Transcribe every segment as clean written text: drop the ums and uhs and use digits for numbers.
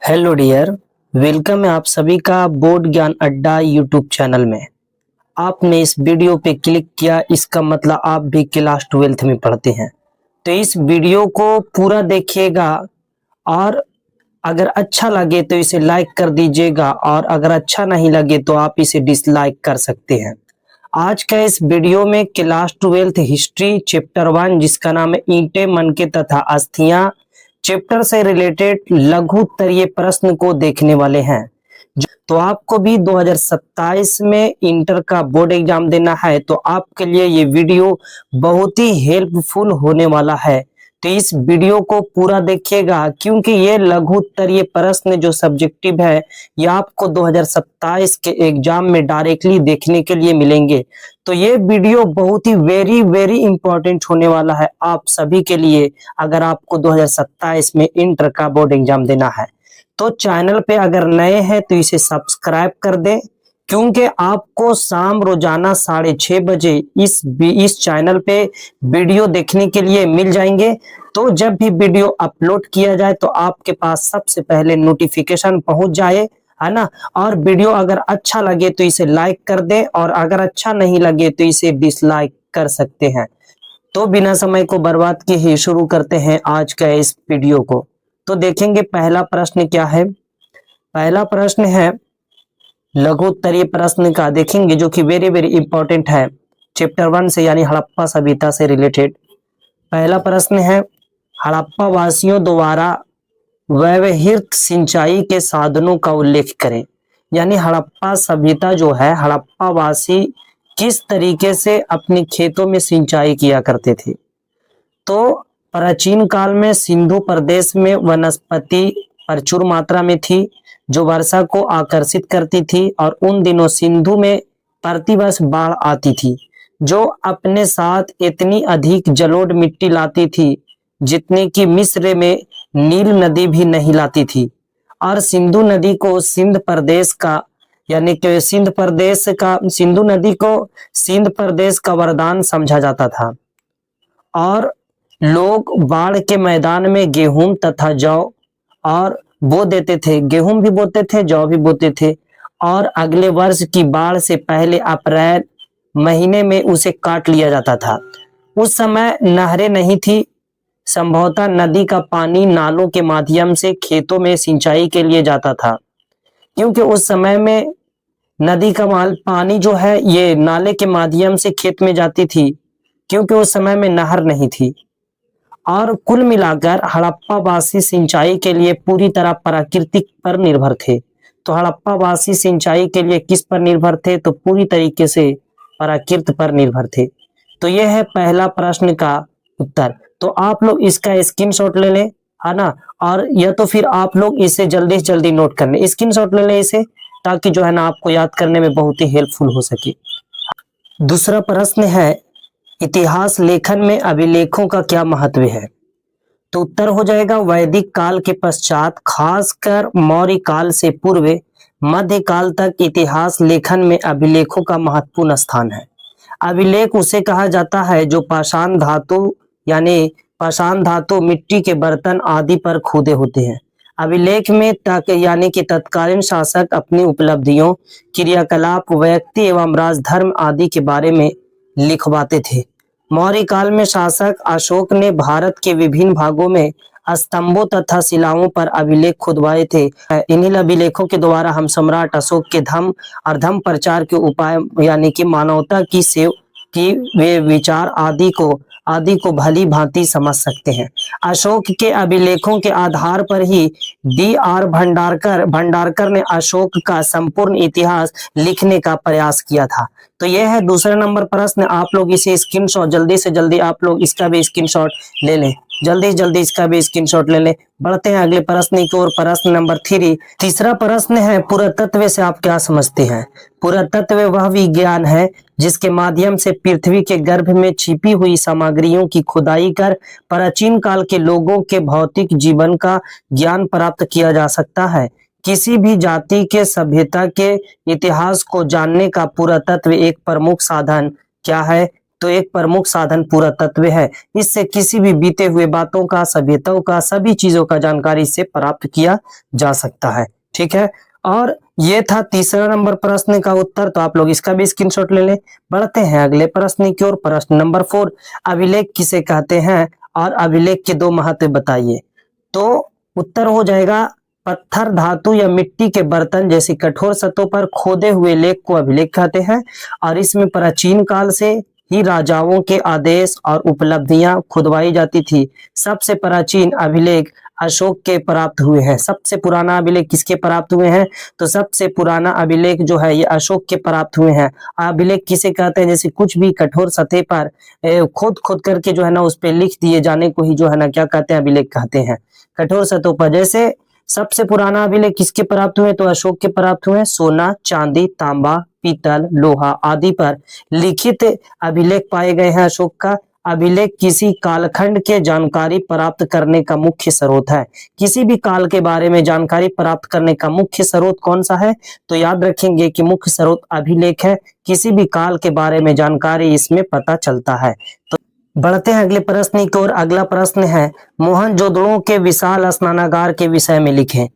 Hello dear, welcome है आप सभी का बोर्ड ज्ञान अड्डा यूट्यूब चैनल में। आपने इस वीडियो पे क्लिक किया, इसका मतलब आप भी क्लास 12th में पढ़ते हैं। तो इस वीडियो को पूरा देखिएगा और अगर अच्छा लगे तो इसे लाइक कर दीजिएगा और अगर अच्छा नहीं लगे तो आप इसे डिसलाइक कर सकते हैं। आज का इस वीडियो में क्लास 12th हिस्ट्री चैप्टर 1 जिसका नाम है ईंटें मनके तथा अस्थियां चैप्टर से रिलेटेड लघु उत्तरीय प्रश्न को देखने वाले हैं। तो आपको भी 2027 में इंटर का बोर्ड एग्जाम देना है, तो आपके लिए ये वीडियो बहुत ही हेल्पफुल होने वाला है। तो इस वीडियो को पूरा देखिएगा क्योंकि ये लघु उत्तरीय प्रश्न जो सब्जेक्टिव है ये आपको 2027 के एग्जाम में डायरेक्टली देखने के लिए मिलेंगे। तो ये वीडियो बहुत ही वेरी वेरी इंपॉर्टेंट होने वाला है आप सभी के लिए अगर आपको 2027 में इंटर का बोर्ड एग्जाम देना है। तो चैनल पे अगर नए हैं तो इसे सब्सक्राइब कर दें क्योंकि आपको शाम रोजाना 6:30 बजे इस चैनल पे वीडियो देखने के लिए मिल जाएंगे। तो जब भी वीडियो अपलोड किया जाए तो आपके पास सबसे पहले नोटिफिकेशन पहुंच जाए, है ना। और वीडियो अगर अच्छा लगे तो इसे लाइक कर दें और अगर अच्छा नहीं लगे तो इसे डिसलाइक कर सकते हैं। तो बिना समय को बर्बाद किए ही शुरू करते हैं आज का इस वीडियो को। तो देखेंगे पहला प्रश्न क्या है। पहला प्रश्न है लघु उत्तरीय प्रश्न का, देखेंगे जो कि वेरी वेरी इंपॉर्टेंट है चैप्टर 1 से यानी हड़प्पा सभ्यता से रिलेटेड। पहला प्रश्न है हड़प्पा वासियों द्वारा व्यवहृत सिंचाई के साधनों का उल्लेख करें। यानी हड़प्पा सभ्यता जो है, हड़प्पा वासी किस तरीके से अपने खेतों में सिंचाई किया करते थे। तो प्राचीन काल में सिंधु प्रदेश में वनस्पति प्रचुर मात्रा में थी जो वर्षा को आकर्षित करती थी और उन दिनों सिंधु में प्रतिवर्ष बाढ़ आती थी जो अपने साथ इतनी अधिक जलोढ़ मिट्टी लाती थी जितनी कि मिस्र में नील नदी भी नहीं लाती थी। और सिंधु नदी को सिंध प्रदेश का यानी कि सिंधु नदी को सिंध प्रदेश का वरदान समझा जाता था। और लोग बाढ़ के मैदान में गेहूं तथा जौ और बो देते थे, गेहूं भी बोते थे, जौ भी बोते थे और अगले वर्ष की बाढ़ से पहले अप्रैल महीने में उसे काट लिया जाता था। उस समय नहरें नहीं थी, संभवतः नदी का पानी नालों के माध्यम से खेतों में सिंचाई के लिए जाता था क्योंकि उस समय में नदी का पानी जो है ये नाले के माध्यम से खेत में जाती थी क्योंकि उस समय में नहर नहीं थी। और कुल मिलाकर हड़प्पा वासी सिंचाई के लिए पूरी तरह प्राकृतिक पर निर्भर थे। तो हड़प्पा वासी सिंचाई के लिए किस पर निर्भर थे, तो पूरी तरीके से प्राकृत पर निर्भर थे। तो यह है पहला प्रश्न का उत्तर। तो आप लोग इसका स्क्रीनशॉट ले लें, है ना। और या तो फिर आप लोग इसे जल्दी से जल्दी नोट कर लें, स्क्रीनशॉट ले लें इसे, ताकि जो है ना आपको याद करने में बहुत ही हेल्पफुल हो सके। दूसरा प्रश्न है इतिहास लेखन में अभिलेखों का क्या महत्व है। तो उत्तर हो जाएगा वैदिक काल के पश्चात खासकर मौर्य काल से पूर्व मध्यकाल तक इतिहास लेखन में अभिलेखों का महत्वपूर्ण स्थान है। अभिलेख उसे कहा जाता है जो पाषाण धातु पाषाण धातु मिट्टी के बर्तन आदि पर खुदे होते हैं। अभिलेख में यानी कि तत्कालीन शासक अपनी उपलब्धियों, क्रियाकलाप, व्यक्ति एवं राजधर्म आदि के बारे में लिखवाते थे। मौर्य काल में शासक अशोक ने भारत के विभिन्न भागों में स्तंभों तथा शिलाओं पर अभिलेख खुदवाए थे। इन्हीं अभिलेखों के द्वारा हम सम्राट अशोक के धर्म प्रचार के उपाय यानी कि मानवता की सेवा की वे विचार आदि को भली भांति समझ सकते हैं। अशोक के अभिलेखों के आधार पर ही D.R. भंडारकर ने अशोक का संपूर्ण इतिहास लिखने का प्रयास किया था। तो यह है दूसरा नंबर प्रश्न। आप लोग इसे स्क्रीनशॉट जल्दी से जल्दी आप लोग इसका भी स्क्रीनशॉट ले लें, जल्दी से जल्दी इसका भी स्क्रीनशॉट ले लें। बढ़ते हैं अगले प्रश्न की ओर। प्रश्न नंबर 3, तीसरा प्रश्न है पुरातत्व से आप क्या समझते हैं। पुरातत्व वह विज्ञान है जिसके माध्यम से पृथ्वी के गर्भ में छिपी हुई सामग्रियों की खुदाई कर प्राचीन काल के लोगों के भौतिक जीवन का ज्ञान प्राप्त किया जा सकता है। किसी भी जाति के सभ्यता के इतिहास को जानने का पुरातत्व एक प्रमुख साधन क्या है, तो एक प्रमुख साधन पुरातत्व है। इससे किसी भी बीते हुए बातों का, सभ्यताओं का, सभी चीजों का जानकारी इससे प्राप्त किया जा सकता है। ठीक है, और ये था तीसरा नंबर प्रश्न का उत्तर, तो आप लोग इसका भी स्क्रीनशॉट ले लें। बढ़ते हैं अगले प्रश्न की ओर। प्रश्न नंबर 4, अभिलेख किसे कहते हैं और अभिलेख के 2 महत्व बताइए। तो उत्तर हो जाएगा, पत्थर, धातु या मिट्टी के बर्तन जैसी कठोर सतहों पर खोदे हुए लेख को अभिलेख कहते हैं। और इसमें प्राचीन काल से ही राजाओं के आदेश और उपलब्धियां खुदवाई जाती थी। सबसे प्राचीन अभिलेख अशोक के प्राप्त हुए हैं। सबसे पुराना अभिलेख किसके प्राप्त हुए हैं? तो सबसे पुराना अभिलेख जो है ये अशोक के प्राप्त हुए हैं। अभिलेख किसे कहते हैं? जैसे कुछ भी कठोर सतह पर खोद खोद करके जो है ना उस पे लिख दिए जाने को ही जो है ना क्या कहते हैं? अभिलेख कहते हैं। कठोर सतहों पर जैसे सबसे पुराना अभिलेख किसके प्राप्त हुए? तो अशोक के प्राप्त हुए। सोना, चांदी, तांबा, पीतल, लोहा आदि पर लिखित अभिलेख पाए गए हैं अशोक का। अभिलेख किसी कालखंड के जानकारी प्राप्त करने का मुख्य स्रोत है। किसी भी काल के बारे में जानकारी प्राप्त करने का मुख्य स्रोत कौन सा है? तो याद रखेंगे कि मुख्य स्रोत अभिलेख है। किसी भी काल के बारे में जानकारी इसमें पता चलता है। तो बढ़ते हैं अगले प्रश्न की ओर। अगला प्रश्न है, मोहनजोदड़ो के विशाल स्नानागार के विषय में लिखें।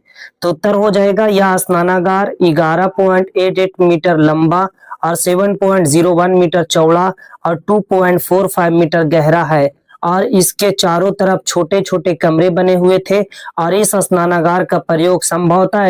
तो उत्तर हो जाएगा, यह स्नानागार 11.88 मीटर लंबा और 7.01 मीटर चौड़ा और 2.45 मीटर गहरा है और इसके चारों तरफ छोटे छोटे कमरे बने हुए थे। और इस स्नानागार का प्रयोग संभवतः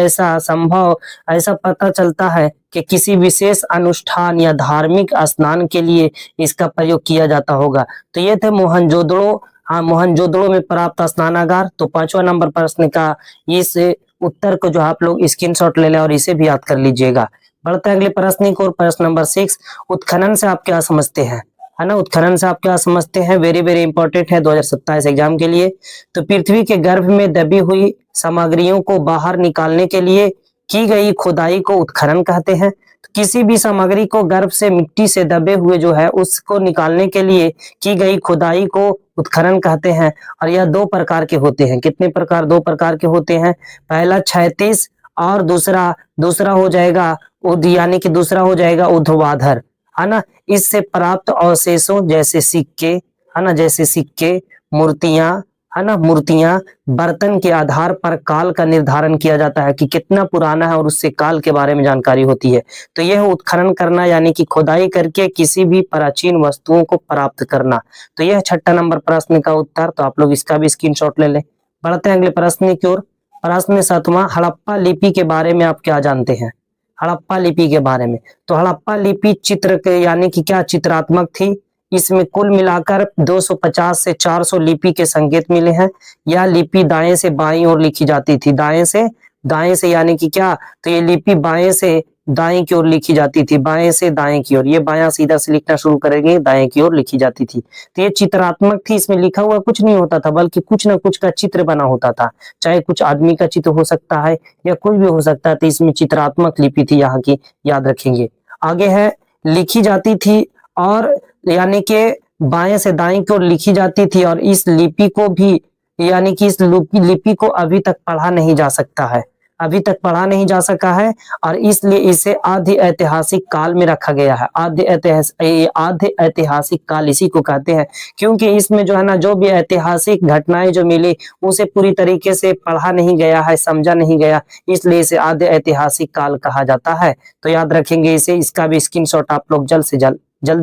ऐसा पता चलता है कि किसी विशेष अनुष्ठान या धार्मिक स्नान के लिए इसका प्रयोग किया जाता होगा। तो ये थे मोहनजोदड़ो। हाँ, मोहनजोदड़ो में प्राप्त स्नानागार। तो 5वां नंबर प्रश्न का इस उत्तर को जो आप लोग स्क्रीनशॉट ले लें और इसे भी याद कर लीजिएगा। बढ़ते हैं अगले प्रश्न की ओर। प्रश्न नंबर 6, उत्खनन से आप क्या समझते हैं? है ना, उत्खनन से आप क्या समझते हैं? वेरी वेरी इंपॉर्टेंट है 2027 एग्जाम के लिए। तो पृथ्वी के गर्भ में दबी हुई सामग्रियों को बाहर निकालने के लिए की गई खुदाई को उत्खनन कहते हैं। तो किसी भी सामग्री को गर्भ से, मिट्टी से दबे हुए जो है उसको निकालने के लिए की गई खुदाई को उत्खनन कहते हैं। और यह 2 प्रकार के होते हैं। कितने प्रकार? 2 प्रकार के होते हैं। पहला क्षैतिज और दूसरा हो जाएगा यानी कि दूसरा हो जाएगा ऊर्ध्वाधर, है ना। इससे प्राप्त अवशेषों जैसे सिक्के, है ना, जैसे सिक्के, मूर्तियां, है ना, मूर्तियां, बर्तन के आधार पर काल का निर्धारण किया जाता है कि कितना पुराना है और उससे काल के बारे में जानकारी होती है। तो यह उत्खनन करना यानी कि खुदाई करके किसी भी प्राचीन वस्तुओं को प्राप्त करना। तो यह 6ठा नंबर प्रश्न का उत्तर। तो आप लोग इसका भी स्क्रीनशॉट ले लें। बढ़ते हैं अगले प्रश्न की ओर। प्रश्न 7वां, हड़प्पा लिपि के बारे में आप क्या जानते हैं? हड़प्पा लिपि के बारे में। तो हड़प्पा लिपि चित्र के यानी कि क्या, चित्रात्मक थी। इसमें कुल मिलाकर 250 से 400 लिपि के संकेत मिले हैं। यह लिपि दाएं से बाईं ओर लिखी जाती थी। दाएं से यानी कि क्या, तो ये लिपि बाएं से दाएं की ओर लिखी जाती थी। बाएं से दाएं की ओर, ये बायां सीधा से लिखना शुरू करेंगे, दाएं की ओर लिखी जाती थी। तो ये चित्रात्मक थी। इसमें लिखा हुआ कुछ नहीं होता था बल्कि कुछ ना कुछ का चित्र बना होता था। चाहे कुछ आदमी का चित्र हो सकता है या कुछ भी हो सकता है। तो इसमें चित्रात्मक लिपि थी यहाँ की, याद रखेंगे। आगे है, लिखी जाती थी और यानी कि बाएं से दाएं की ओर लिखी जाती थी। और इस लिपि को भी यानी कि इस लिपि को अभी तक पढ़ा नहीं जा सकता है, अभी तक पढ़ा नहीं जा सका है। और इसलिए इसे आद्य ऐतिहासिक काल में रखा गया है। आद्य ऐतिहासिक काल इसी को कहते हैं, क्योंकि इसमें जो है ना जो भी ऐतिहासिक घटनाएं जो मिली उसे पूरी तरीके से पढ़ा नहीं गया है, समझा नहीं गया, इसलिए इसे आद्य ऐतिहासिक काल कहा जाता है। तो याद रखेंगे इसे। इसका भी स्क्रीनशॉट आप लोग जल्दी से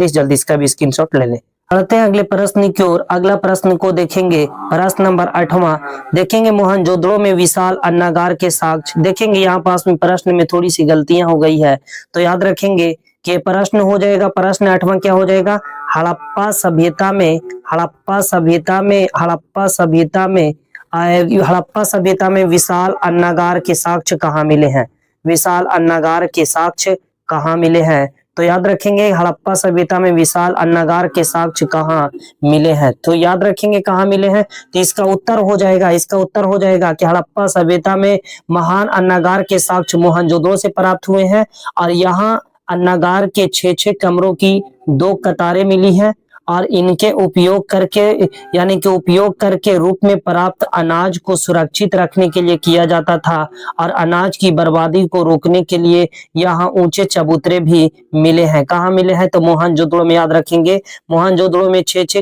जल्दी इसका भी स्क्रीनशॉट ले लें। बढ़ते हैं अगले प्रश्न की ओर। अगला प्रश्न को देखेंगे, प्रश्न नंबर 8वां देखेंगे, मोहनजोदड़ो में विशाल अन्नागार के साक्ष्य। देखेंगे यहाँ पास में प्रश्न में थोड़ी सी गलतियां हो गई है, तो याद रखेंगे कि प्रश्न हो जाएगा, प्रश्न 8वां क्या हो जाएगा? हड़प्पा सभ्यता में विशाल अन्नागार के साक्ष्य कहाँ मिले हैं? विशाल अन्नागार के साक्ष्य कहाँ मिले हैं? तो याद रखेंगे हड़प्पा सभ्यता में विशाल अन्नागार के साक्ष्य कहाँ मिले हैं। तो याद रखेंगे कहाँ मिले हैं। तो इसका उत्तर हो जाएगा कि हड़प्पा सभ्यता में महान अन्नागार के साक्ष्य मोहनजोदड़ो से प्राप्त हुए हैं। और यहाँ अन्नागार के 6 कमरों की 2 कतारें मिली हैं और इनके उपयोग करके यानी कि उपयोग करके रूप में प्राप्त अनाज को सुरक्षित रखने के लिए किया जाता था और अनाज की बर्बादी को रोकने के लिए यहाँ ऊंचे चबूतरे भी मिले हैं। कहाँ मिले हैं? तो मोहनजोदड़ो में। याद रखेंगे, मोहनजोदड़ो में छह छह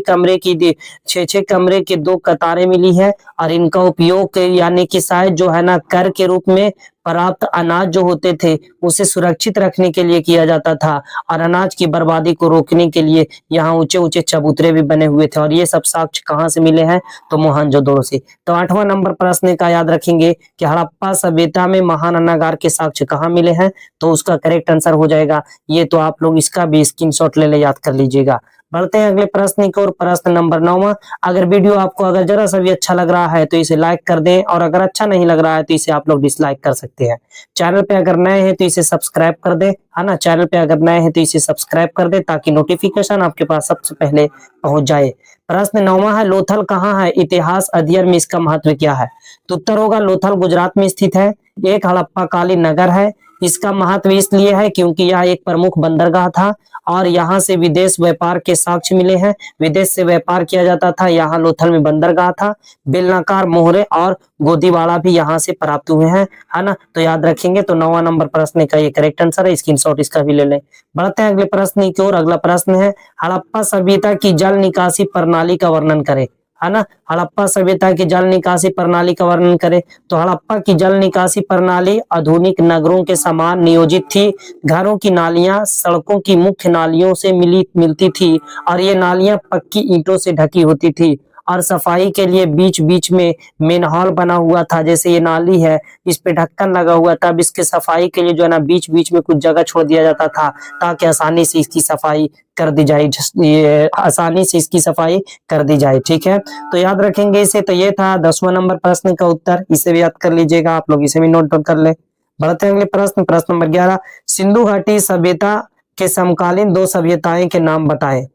कमरे की दो कतारें मिली है और इनका उपयोग यानी कि शायद जो है ना कर के रूप में प्राप्त अनाज जो होते थे उसे सुरक्षित रखने के लिए किया जाता था और अनाज की बर्बादी को रोकने के लिए यहाँ ऊंचे ऊंचे चबूतरे भी बने हुए थे। और ये सब साक्ष्य कहाँ से मिले हैं? तो मोहनजोदड़ो से। तो 8वां नंबर प्रश्न का याद रखेंगे कि हड़प्पा सभ्यता में महाननागार के साक्ष्य कहाँ मिले हैं? तो उसका करेक्ट आंसर हो जाएगा ये। तो आप लोग इसका भी स्क्रीनशॉट ले याद कर लीजिएगा। बढ़ते हैं अगले प्रश्न की ओर। प्रश्न नंबर 9वां। अगर वीडियो आपको अगर जरा सा भी अच्छा लग रहा है तो इसे लाइक कर दें और अगर अच्छा नहीं लग रहा है तो इसे आप लोग डिसलाइक कर सकते हैं। चैनल पे अगर नए हैं तो इसे सब्सक्राइब कर दें, है ना। चैनल पे अगर नए हैं तो इसे सब्सक्राइब कर दें ताकि नोटिफिकेशन आपके पास सबसे पहले पहुंच जाए। प्रश्न 9वां है, लोथल कहाँ है? इतिहास अध्ययन में इसका महत्व क्या है? तो उत्तर होगा लोथल गुजरात में स्थित है। एक हड़प्पा कालीन नगर है। इसका महत्व इसलिए है क्योंकि यह एक प्रमुख बंदरगाह था और यहाँ से विदेश व्यापार के साक्ष्य मिले हैं। विदेश से व्यापार किया जाता था। यहाँ लोथल में बंदरगाह था। बेलनाकार मोहरे और गोदीवाड़ा भी यहाँ से प्राप्त हुए हैं, है ना। तो याद रखेंगे। तो 9वां नंबर प्रश्न का ये करेक्ट आंसर है। स्क्रीनशॉट इसका भी ले लें। बढ़ते हैं अगले प्रश्न की ओर। अगला प्रश्न है, हड़प्पा सभ्यता की जल निकासी प्रणाली का वर्णन करें, है ना। हड़प्पा सभ्यता की जल निकासी प्रणाली का वर्णन करें। तो हड़प्पा की जल निकासी प्रणाली आधुनिक नगरों के समान नियोजित थी। घरों की नालियां सड़कों की मुख्य नालियों से मिलती थी और ये नालियां पक्की ईंटों से ढकी होती थी और सफाई के लिए बीच बीच में मेनहॉल बना हुआ था। जैसे ये नाली है, इस पे ढक्कन लगा हुआ था। अब इसके सफाई के लिए जो है ना बीच बीच में कुछ जगह छोड़ दिया जाता था ताकि आसानी से इसकी सफाई कर दी जाए। ये आसानी से इसकी सफाई कर दी जाए, ठीक है। तो याद रखेंगे इसे। तो ये था 10वां नंबर प्रश्न का उत्तर। इसे भी याद कर लीजिएगा आप लोग, इसे भी नोट डाउन कर ले। बढ़ते हैं अगले प्रश्न। प्रश्न नंबर 11, सिंधु घाटी सभ्यता के समकालीन दो सभ्यताएं के नाम बताएं।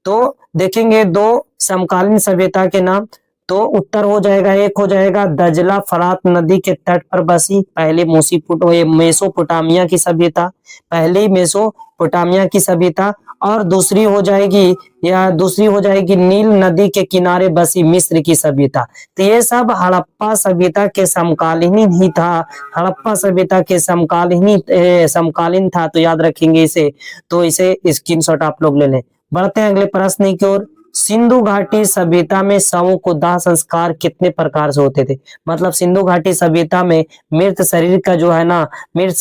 तो देखेंगे दो समकालीन सभ्यता के नाम। तो उत्तर हो जाएगा, एक हो जाएगा दजला फरात नदी के तट पर बसी पहले मेसोपोटामिया की सभ्यता, पहले मेसोपोटामिया की सभ्यता। और दूसरी हो जाएगी नील नदी के किनारे बसी मिस्र की सभ्यता। तो ये सब हड़प्पा सभ्यता के समकालीन ही था। हड़प्पा सभ्यता के समकालीन था। तो याद रखेंगे इसे। तो इसे स्क्रीनशॉट आप लोग ले लें। बढ़ते हैं अगले प्रश्न की ओर। सिंधु घाटी सभ्यता में शवों को दाह संस्कार कितने प्रकार से होते थे? मतलब सिंधु घाटी सभ्यता में मृत शरीर का जो है ना मृत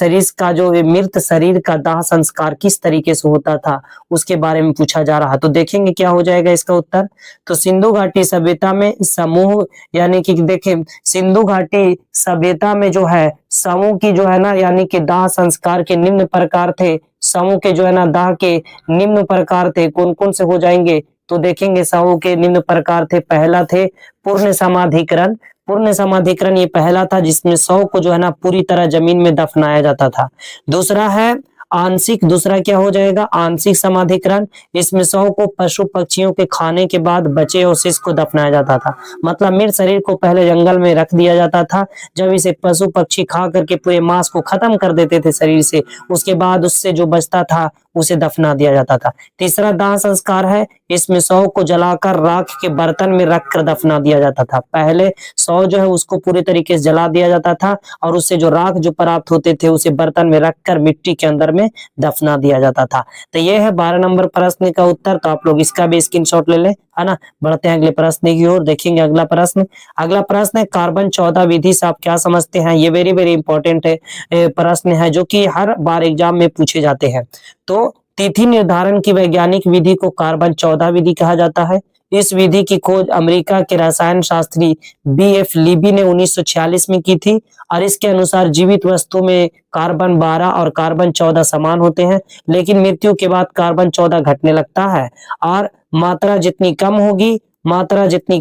शरीर का दाह संस्कार किस तरीके से होता था उसके बारे में पूछा जा रहा। तो देखेंगे क्या हो जाएगा इसका उत्तर। तो सिंधु घाटी सभ्यता में समूह यानी कि देखें सिंधु घाटी सभ्यता में जो है समूह की जो है ना यानी कि दाह संस्कार के निम्न प्रकार थे। समूह के जो है ना दाह के निम्न प्रकार थे। कौन कौन से हो जाएंगे? तो देखेंगे समूह के निम्न प्रकार थे। पहला थे पूर्ण समाधिकरण। पूर्ण समाधिकरण ये पहला था जिसमें शव को जो है ना पूरी तरह जमीन में दफनाया जाता था। दूसरा है दूसरा क्या हो जाएगा? आंशिक समाधिकरण। इसमें शव को पशु पक्षियों के खाने के बाद बचे अवशेष को दफनाया जाता था। मतलब मृत शरीर को पहले जंगल में रख दिया जाता था। जब इसे पशु पक्षी खा करके पूरे मांस को खत्म कर देते थे शरीर से, उसके बाद उससे जो बचता था उसे दफना दिया जाता था। तीसरा दाह संस्कार है। इसमें शव को जलाकर राख के बर्तन में रखकर दफना दिया जाता था। पहले शव जो है उसको पूरी तरीके से जला दिया जाता था और उससे जो राख जो प्राप्त होते थे उसे बर्तन में रखकर मिट्टी के अंदर में दफना दिया जाता था। तो ये है 12 नंबर प्रश्न का उत्तर। तो आप लोग इसका भी स्क्रीनशॉट ले लें, है ना। बढ़ते हैं अगले प्रश्न की ओर। देखेंगे अगला प्रश्न है कार्बन 14 विधि से आप क्या समझते हैं? ये वेरी वेरी इंपॉर्टेंट प्रश्न है जो कि हर बार एग्जाम में पूछे जाते हैं। तो तिथि निर्धारण की वैज्ञानिक विधि को कार्बन 14 विधि कहा जाता है। इस विधि की खोज अमेरिका के रसायन शास्त्री BF लीबी ने 1946 में की थी और इसके अनुसार जीवित वस्तु में कार्बन 12 और कार्बन 14 समान होते हैं, लेकिन मृत्यु के बाद कार्बन 14 घटने लगता है और मात्रा जितनी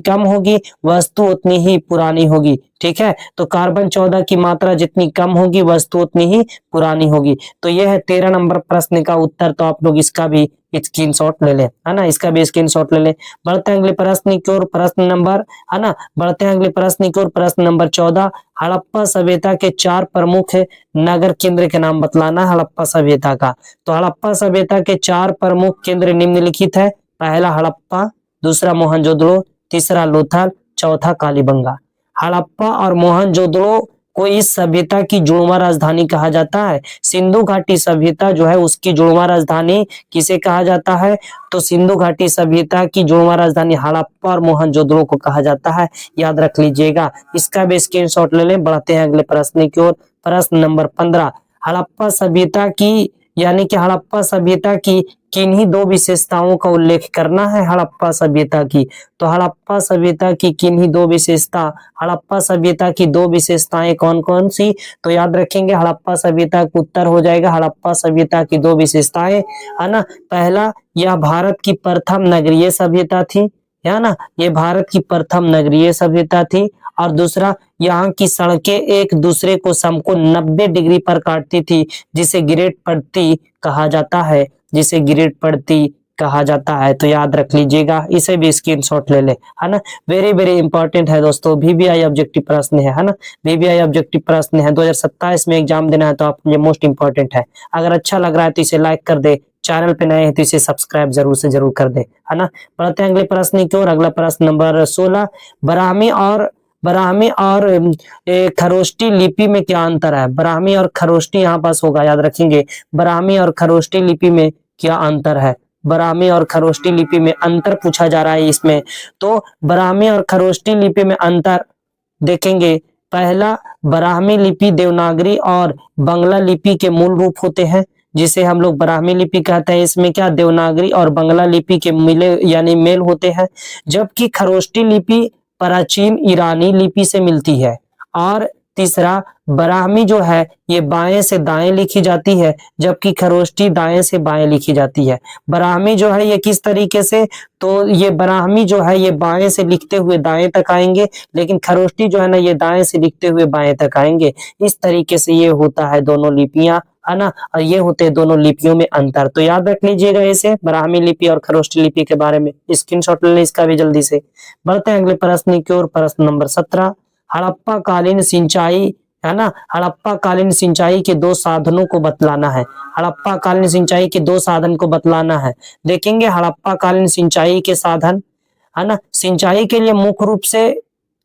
कम होगी वस्तु उतनी ही पुरानी होगी। ठीक है, तो कार्बन 14 की मात्रा जितनी कम होगी वस्तु उतनी ही पुरानी होगी। तो यह है 13 नंबर प्रश्न का उत्तर। तो आप लोग इसका भी स्क्रीनशॉट ले लें, है ना, इसका भी स्क्रीनशॉट ले लें। बढ़ते हैं अगले प्रश्न की ओर। प्रश्न नंबर 14। हड़प्पा सभ्यता के 4 प्रमुख नगर केंद्र के नाम बतलाना है हड़प्पा सभ्यता का। तो हड़प्पा सभ्यता के 4 प्रमुख केंद्र निम्नलिखित है। पहला हड़प्पा, दूसरा मोहनजोदड़ो, तीसरा लोथल, चौथा कालीबंगा। हड़प्पा और मोहनजोदड़ो को इस सभ्यता की जुड़वा राजधानी कहा जाता है। सिंधु घाटी सभ्यता जो है उसकी जुड़वा राजधानी किसे कहा जाता है? तो सिंधु घाटी सभ्यता की जुड़वा राजधानी हड़प्पा और मोहनजोदड़ो को कहा जाता है, याद रख लीजिएगा। इसका भी स्क्रीनशॉट ले लें। बढ़ते हैं अगले प्रश्न की ओर। प्रश्न नंबर 15, हड़प्पा सभ्यता की यानी कि हड़प्पा सभ्यता की किन्हीं दो विशेषताओं का उल्लेख करना है। हड़प्पा सभ्यता की, तो हड़प्पा सभ्यता की किन्हीं दो विशेषता, हड़प्पा सभ्यता की दो विशेषताएं कौन कौन सी? तो याद रखेंगे हड़प्पा सभ्यता का उत्तर हो जाएगा हड़प्पा सभ्यता की दो विशेषताएं, है ना। पहला, यह भारत की प्रथम नगरीय सभ्यता थी, है ना, ये भारत की प्रथम नगरीय सभ्यता थी। और दूसरा, यहाँ की सड़कें एक दूसरे को समकोण 90 डिग्री पर काटती थी, जिसे ग्रेट पड़ती कहा जाता है, जिसे ग्रेट पड़ती कहा जाता है। तो याद रख लीजिएगा, इसे भी स्क्रीनशॉट ले ले, है ना। वेरी वेरी इंपॉर्टेंट है दोस्तों, वीवीआई ऑब्जेक्टिव प्रश्न है ना, वीवीआई ऑब्जेक्टिव प्रश्न है। 2027 में एग्जाम देना है तो आपके लिए मोस्ट इंपॉर्टेंट है। अगर अच्छा लग रहा है तो इसे लाइक कर दे, चैनल पे नए हैं तो इसे सब्सक्राइब जरूर से जरूर कर दे, है ना। बढ़ते हैं अगले प्रश्न की ओर। अगला प्रश्न नंबर 16, ब्राह्मी और खरोष्टी लिपि में क्या अंतर है? ब्राह्मी और खरोष्टी यहाँ पास होगा, याद रखेंगे। ब्राह्मी और खरोष्टी लिपि में क्या अंतर है? ब्राह्मी और खरोष्टी लिपि में अंतर पूछा जा रहा है इसमें। तो ब्राह्मी और खरोष्टी लिपि में अंतर देखेंगे। पहला, ब्राह्मी लिपि देवनागरी और बंगला लिपि के मूल रूप होते हैं, जिसे हम लोग ब्राह्मी लिपि कहते हैं। इसमें क्या देवनागरी और बंगला लिपि के मिले यानी मेल होते हैं। जबकि खरोष्टी लिपि प्राचीन ईरानी लिपि से मिलती है। और तीसरा, ब्राह्मी जो है ये बाएं से दाएं लिखी जाती है, जबकि खरोष्टी दाएं से बाएं लिखी जाती है। ब्राह्मी जो है ये किस तरीके से? तो ये ब्राह्मी जो है ये बाएं से लिखते हुए दाएं तक आएंगे, लेकिन खरोष्टी जो है ना ये दाएं से लिखते हुए बाएं तक आएंगे। इस तरीके से ये होता है दोनों लिपियां, है ना, और ये होते हैं दोनों लिपियों में अंतर। तो याद रख लीजिएगा इसे, ब्राह्मी लिपि और खरोष्टी लिपि के बारे में स्क्रीनशॉट ले लें इसका भी जल्दी से। बढ़ते हैं अगले प्रश्न की ओर। प्रश्न नंबर 17, हड़प्पा कालीन सिंचाई, है ना, हड़प्पा कालीन सिंचाई के दो साधनों को बतलाना है। हड़प्पा कालीन सिंचाई के दो साधन को बतलाना है। देखेंगे हड़प्पा कालीन सिंचाई के साधन, है ना, सिंचाई के लिए मुख्य रूप से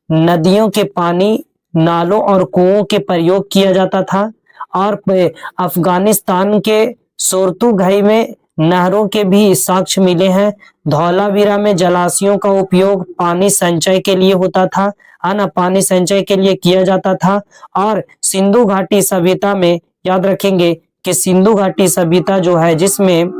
नदियों के पानी, नालों और कुओं के प्रयोग किया जाता था। और अफगानिस्तान के सोरतुघई में नहरों के भी साक्ष्य मिले हैं। धौलावीरा में जलाशयों का उपयोग पानी संचय के लिए होता था, है ना, पानी संचय के लिए किया जाता था। और सिंधु घाटी सभ्यता में याद रखेंगे कि सिंधु घाटी सभ्यता जो है जिसमें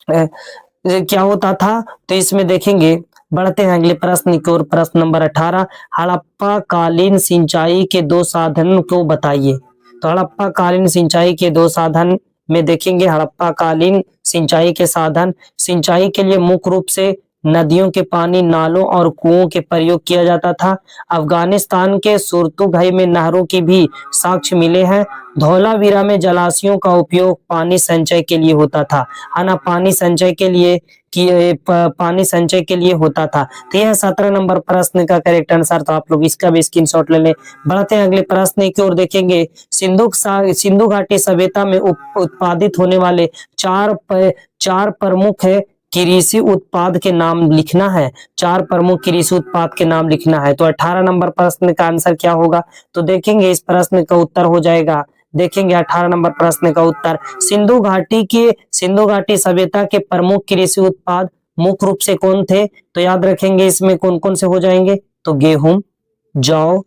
क्या होता था, तो इसमें देखेंगे। बढ़ते हैं अगले प्रश्न की ओर। प्रश्न नंबर 18, हड़प्पा कालीन सिंचाई के दो साधन को बताइए। तो हड़प्पा कालीन सिंचाई के दो साधन में देखेंगे, हड़प्पा कालीन सिंचाई के साधन, सिंचाई के लिए मुख्य रूप से नदियों के पानी, नालों और कुओं के प्रयोग किया जाता था। अफगानिस्तान के सुरतुघई में नहरों की भी साक्ष्य मिले हैं। धौलावीरा में जलाशयों का उपयोग पानी संचय के लिए होता था, है ना, पानी संचय के लिए पानी संचय के लिए होता था। तो यह 17 नंबर प्रश्न का करेक्ट आंसर। तो आप लोग इसका भी स्क्रीनशॉट ले लें। बढ़ते हैं अगले प्रश्न की ओर। देखेंगे सिंधु घाटी सभ्यता में उत्पादित होने वाले चार प्रमुख कृषि उत्पाद के नाम लिखना है। चार प्रमुख कृषि उत्पाद के नाम लिखना है। तो 18 नंबर प्रश्न का आंसर क्या होगा? तो देखेंगे इस प्रश्न का उत्तर हो जाएगा, देखेंगे 18 नंबर प्रश्न का उत्तर, सिंधु घाटी सभ्यता के प्रमुख कृषि उत्पाद मुख्य रूप से कौन थे? तो याद रखेंगे इसमें कौन कौन से हो जाएंगे? तो गेहूं, जौ,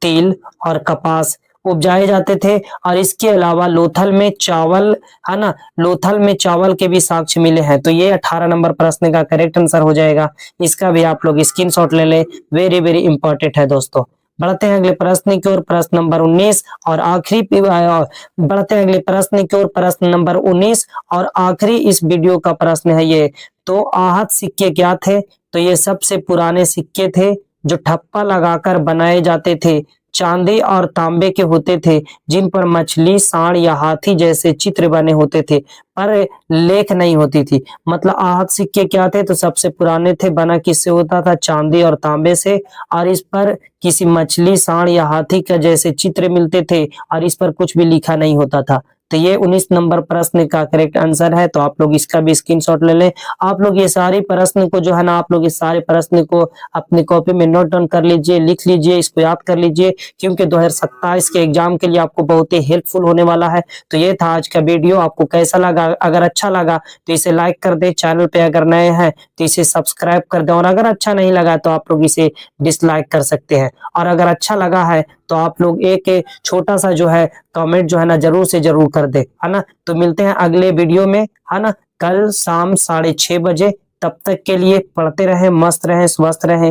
तिल और कपास उपजाए जाते थे। और इसके अलावा लोथल में चावल, है ना, लोथल में चावल के भी साक्ष्य मिले हैं। तो ये 18 नंबर प्रश्न का करेक्ट आंसर हो जाएगा। इसका भी आप लोग स्क्रीनशॉट ले लें, वेरी वेरी इंपॉर्टेंट है दोस्तों। बढ़ते हैं अगले प्रश्न की ओर। प्रश्न नंबर 19 और आखिरी बढ़ते हैं अगले प्रश्न की ओर। प्रश्न नंबर 19 और आखिरी इस वीडियो का प्रश्न है ये। तो आहत सिक्के क्या थे? तो ये सबसे पुराने सिक्के थे जो ठप्पा लगाकर बनाए जाते थे, चांदी और तांबे के होते थे, जिन पर मछली, सांड या हाथी जैसे चित्र बने होते थे। पर लेख नहीं होती थी। मतलब आहत सिक्के क्या थे, तो सबसे पुराने थे, बना किससे होता था, चांदी और तांबे से, और इस पर किसी मछली, सांड या हाथी का जैसे चित्र मिलते थे, और इस पर कुछ भी लिखा नहीं होता था। तो ये 19 नंबर प्रश्न का करेक्ट आंसर है। तो आप लोग इसका भी स्क्रीनशॉट ले लें। आप लोग ये सारे प्रश्न को जो है ना, आप लोग इस सारे प्रश्न को अपनी कॉपी में नोट डाउन कर लीजिए, लिख लीजिए, इसको याद कर लीजिए, क्योंकि 2027 के एग्जाम के लिए आपको बहुत ही हेल्पफुल होने वाला है। तो ये था आज का वीडियो। आपको कैसा लगा? अगर अच्छा लगा तो इसे लाइक कर दे, चैनल पे अगर नए हैं तो इसे सब्सक्राइब कर दें, और अगर अच्छा नहीं लगा तो आप लोग इसे डिसलाइक कर सकते हैं। और अगर अच्छा लगा है तो आप लोग एक छोटा सा जो है कमेंट जो है ना जरूर से जरूर कर दे, है ना। तो मिलते हैं अगले वीडियो में, है ना, कल शाम 6:30 बजे। तब तक के लिए पढ़ते रहें, मस्त रहें, स्वस्थ रहें।